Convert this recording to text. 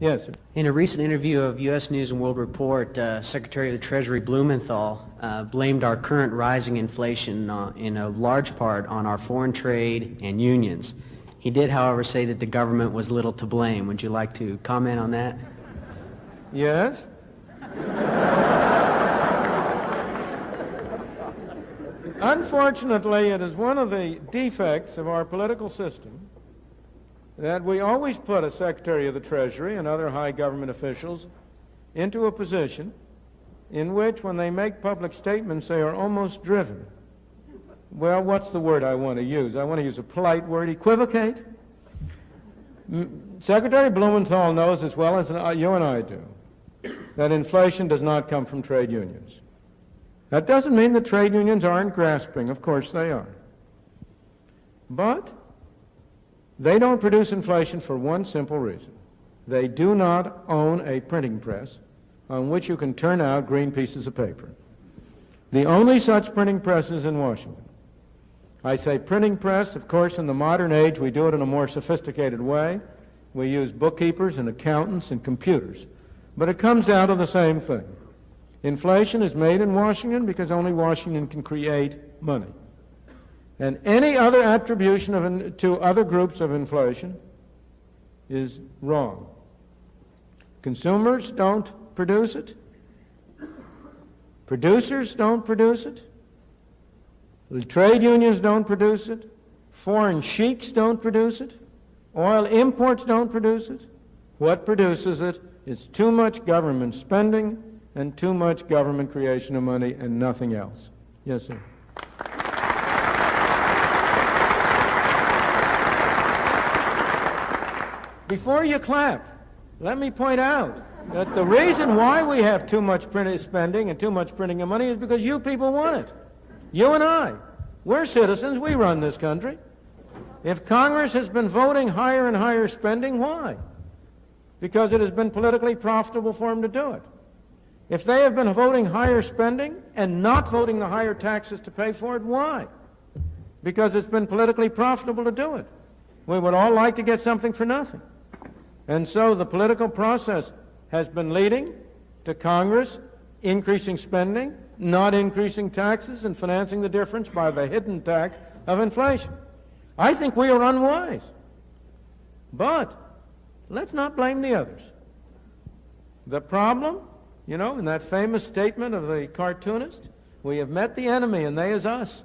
Yes, sir. In a recent interview of U.S. News and World Report, Secretary of the Treasury Blumenthal blamed our current rising inflation in a large part on our foreign trade and unions. He did, however, say that the government was little to blame. Would you like to comment on that? Yes. Unfortunately, it is one of the defects of our political system that we always put a Secretary of the Treasury and other high government officials into a position in which, when they make public statements, they are almost driven. Well, what's the word I want to use? I want to use a polite word, equivocate. Secretary Blumenthal knows as well as you and I do that inflation does not come from trade unions. That doesn't mean that trade unions aren't grasping. Of course they are. But they don't produce inflation for one simple reason. They do not own a printing press on which you can turn out green pieces of paper. The only such printing press is in Washington. I say printing press, of course, in the modern age we do it in a more sophisticated way. We use bookkeepers and accountants and computers. But it comes down to the same thing. Inflation is made in Washington because only Washington can create money. And any other attribution to other groups of inflation is wrong. Consumers don't produce it. Producers don't produce it. The trade unions don't produce it. Foreign sheiks don't produce it. Oil imports don't produce it. What produces it is too much government spending and too much government creation of money and nothing else. Yes, sir. Before you clap, let me point out that the reason why we have too much printed spending and too much printing of money is because you people want it. You and I. We're citizens. We run this country. If Congress has been voting higher and higher spending, why? Because it has been politically profitable for them to do it. If they have been voting higher spending and not voting the higher taxes to pay for it, why? Because it's been politically profitable to do it. We would all like to get something for nothing. And so the political process has been leading to Congress increasing spending, not increasing taxes, and financing the difference by the hidden tax of inflation. I think we are unwise. But let's not blame the others. The problem, you know, in that famous statement of the cartoonist, we have met the enemy and they is us.